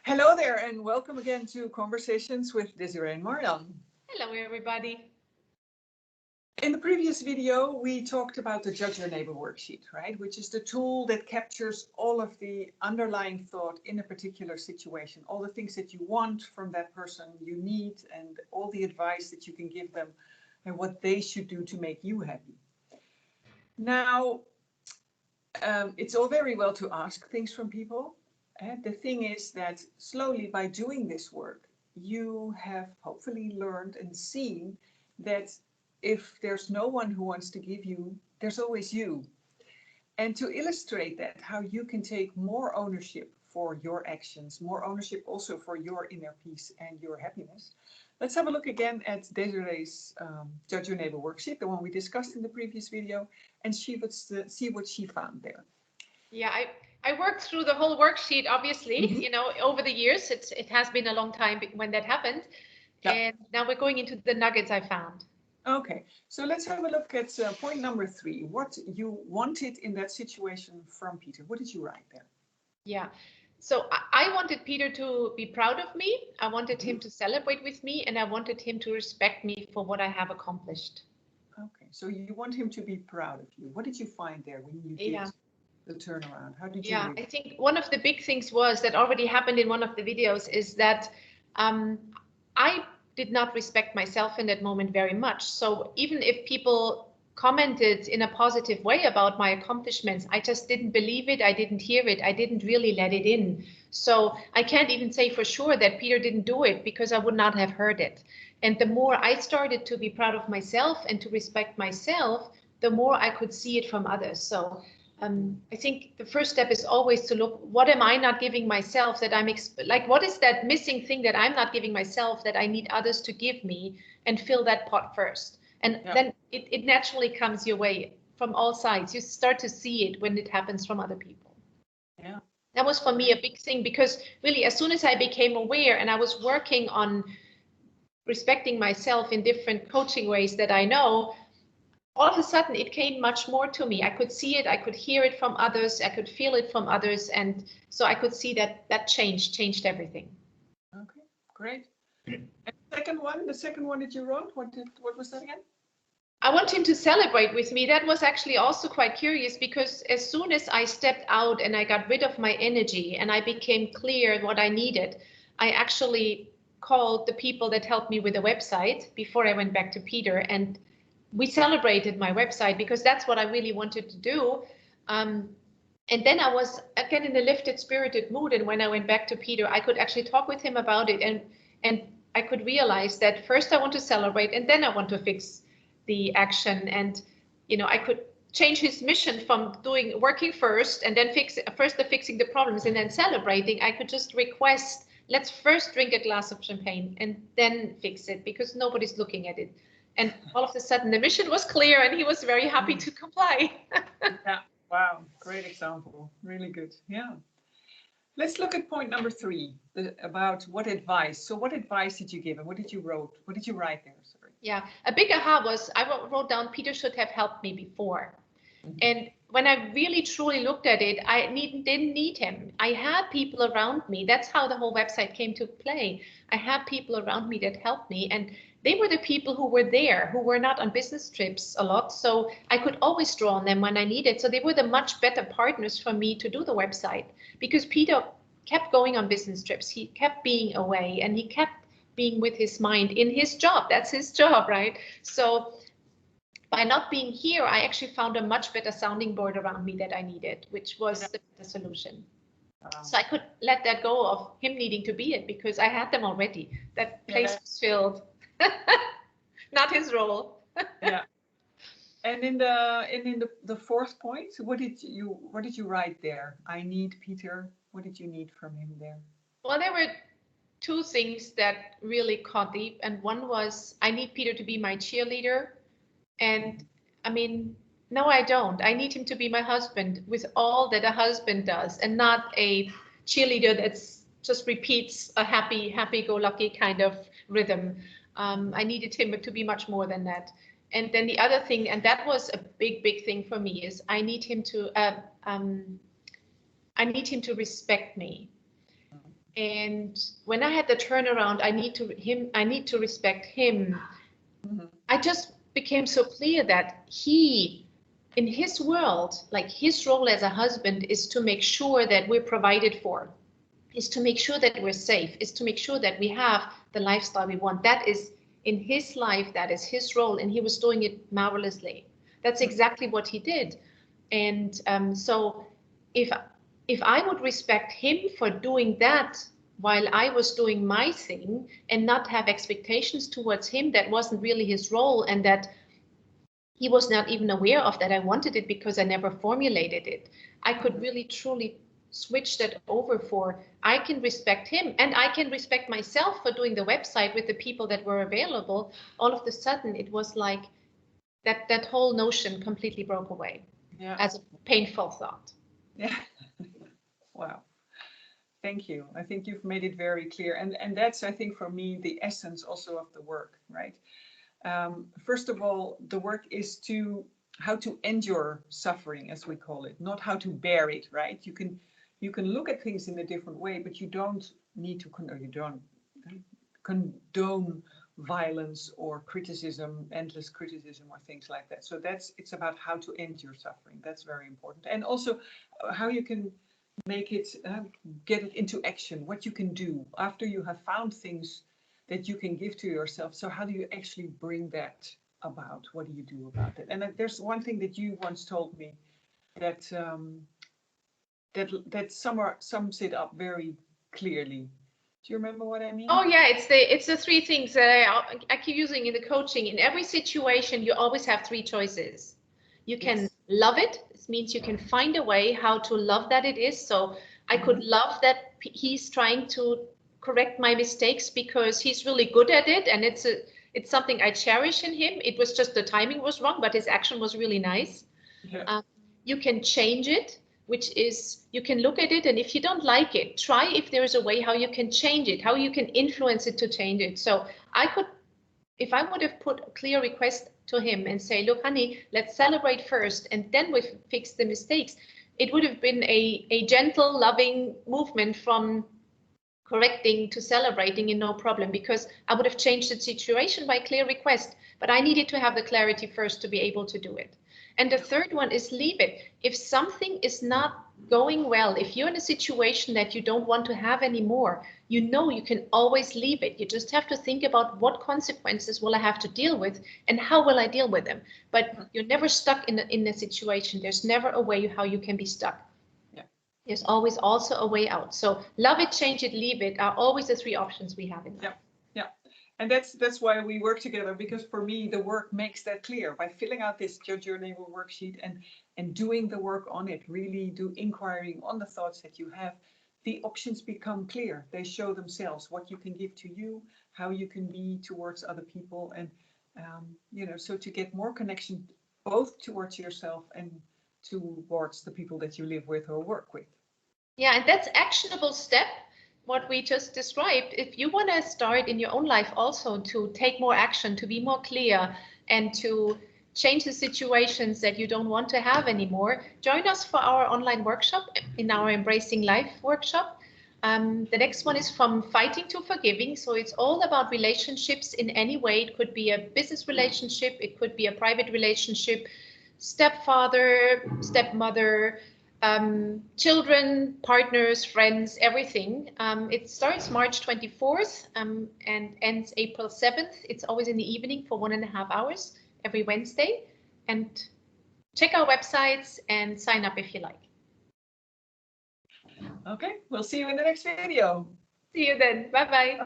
Hello there, and welcome again to Conversations with Desiree and Marian. Hello, everybody. In the previous video, we talked about the Judge Your Neighbor worksheet, right? Which is the tool that captures all of the underlying thought in a particular situation, all the things that you want from that person, you need, and all the advice that you can give them and what they should do to make you happy. Now, it's all very well to ask things from people. The thing is that slowly by doing this work, you have hopefully learned and seen that if there's no one who wants to give you, there's always you. And to illustrate that, how you can take more ownership for your actions, more ownership also for your inner peace and your happiness. Let's have a look again at Desiree's Judge Your Neighbor worksheet, the one we discussed in the previous video, and see what she found there. Yeah, I worked through the whole worksheet, obviously, you know, over the years. It has been a long time when that happened. Yeah. And now we're going into the nuggets I found. Okay, so let's have a look at point number 3. What you wanted in that situation from Peter. What did you write there? Yeah, so I wanted Peter to be proud of me. I wanted him to celebrate with me, and I wanted him to respect me for what I have accomplished. Okay, so you want him to be proud of you. What did you find there when you did the turnaround? How did you do it? I think one of the big things was that already happened in one of the videos is that I did not respect myself in that moment very much. So even if people commented in a positive way about my accomplishments, I just didn't believe it. I didn't hear it. I didn't really let it in. So I can't even say for sure that Peter didn't do it because I would not have heard it. And the more I started to be proud of myself and to respect myself, the more I could see it from others. So I think the first step is always to look, what am I not giving myself that I'm like, what is that missing thing that I'm not giving myself that I need others to give me, and fill that pot first. And then it naturally comes your way from all sides. You start to see it when it happens from other people. Yeah. That was for me a big thing, because really as soon as I became aware and I was working on respecting myself in different coaching ways that I know, all of a sudden it came much more to me. I could see it, I could hear it from others, I could feel it from others, and so I could see that changed everything. Okay, great. And the second one that you wrote, what was that again? I want him to celebrate with me. That was actually also quite curious, because as soon as I stepped out and I got rid of my energy and I became clear what I needed, I actually called the people that helped me with the website before I went back to Peter, and we celebrated my website because that's what I really wanted to do. And then I was again in a lifted, spirited mood. And when I went back to Peter, I could actually talk with him about it. And I could realize that first I want to celebrate, and then I want to fix the action. And, you know, I could change his mission from working first and then fixing the problems and then celebrating. I could just request, let's first drink a glass of champagne and then fix it, because nobody's looking at it. And all of a sudden the mission was clear and he was very happy to comply. Yeah, wow, great example, really good. Yeah. Let's look at point number 3, about what advice. So what advice did you give and what did you write there? Sorry. Yeah, a big aha was I wrote down Peter should have helped me before. And when I really truly looked at it, I didn't need him. I had people around me. That's how the whole website came to play. I had people around me that helped me, and they were the people who were there, who were not on business trips a lot. So I could always draw on them when I needed. So they were the much better partners for me to do the website, because Peter kept going on business trips. He kept being away, and he kept being with his mind in his job. That's his job, right? So by not being here, I actually found a much better sounding board around me that I needed, which was the solution. So I could let that go of him needing to be it, because I had them already. That place was filled. Not his role. Yeah. And in the 4th point, what did you write there? I need Peter. What did you need from him there? Well, there were 2 things that really caught deep, and one was I need Peter to be my cheerleader. And I mean, no, I don't. I need him to be my husband with all that a husband does, and not a cheerleader that's just repeats a happy-go-lucky kind of rhythm. I needed him to be much more than that. And then the other thing, and that was a big thing for me, is I need him to respect me. And when I had the turnaround, I need to respect him. Mhm. I just became so clear that he, in his world, like his role as a husband is to make sure that we're provided for, is to make sure that we're safe, is to make sure that we have the lifestyle we want. That is in his life, that is his role, and he was doing it marvelously. That's exactly what he did. And so if I would respect him for doing that while I was doing my thing and not have expectations towards him, that wasn't really his role, and that he was not even aware of, that I wanted it because I never formulated it, I could really truly switch that over for, I can respect him and I can respect myself for doing the website with the people that were available. All of a sudden it was like that whole notion completely broke away. Yeah. As a painful thought. Yeah. Wow. Thank you. I think you've made it very clear. And that's, I think, for me, the essence also of the work, right? First of all, the work is how to endure suffering, as we call it, not how to bear it, right? You can look at things in a different way, but you don't need to condone violence or criticism, endless criticism or things like that. So it's about how to end your suffering. That's very important. And also how you can make it, get it into action, what you can do after you have found things that you can give to yourself. So how do you actually bring that about? What do you do about it? And there's one thing that you once told me that that sums it up very clearly. Do you remember what I mean? Oh yeah, it's the three things that I keep using in the coaching. In every situation, you always have three choices. You can love it. This means you can find a way how to love that it is. So I could love that he's trying to correct my mistakes because he's really good at it, and it's something I cherish in him. It was just the timing was wrong, but his action was really nice. Yeah. You can change it, which is you can look at it, and if you don't like it, try if there is a way how you can change it, how you can influence it to change it. So I could, if I would have put a clear request to him and say, look, honey, let's celebrate first and then we fix the mistakes, it would have been a gentle, loving movement from correcting to celebrating and no problem, because I would have changed the situation by clear request, but I needed to have the clarity first to be able to do it. And the third one is leave it. If something is not going well, if you're in a situation that you don't want to have anymore, you know you can always leave it. You just have to think about what consequences will I have to deal with and how will I deal with them. But you're never stuck in a situation. There's never a way how you can be stuck. There's always also a way out. So love it, change it, leave it are always the three options we have in life. Yeah. And that's why we work together, because for me, the work makes that clear. By filling out this Judge Your Neighbor worksheet and doing the work on it, really do inquiring on the thoughts that you have, the options become clear. They show themselves what you can give to you, how you can be towards other people. And, so to get more connection, both towards yourself and towards the people that you live with or work with. Yeah, and that's actionable step, what we just described. If you want to start in your own life also to take more action, to be more clear, and to change the situations that you don't want to have anymore, join us for our online workshop, in our Embracing Life workshop. The next one is From Fighting to Forgiving. So it's all about relationships in any way. It could be a business relationship, it could be a private relationship, stepfather, stepmother, children, partners, friends, everything. It starts March 24th and ends April 7th. It's always in the evening for 1.5 hours every Wednesday. And check our websites and sign up if you like. Okay, we'll see you in the next video. See you then. Bye-bye.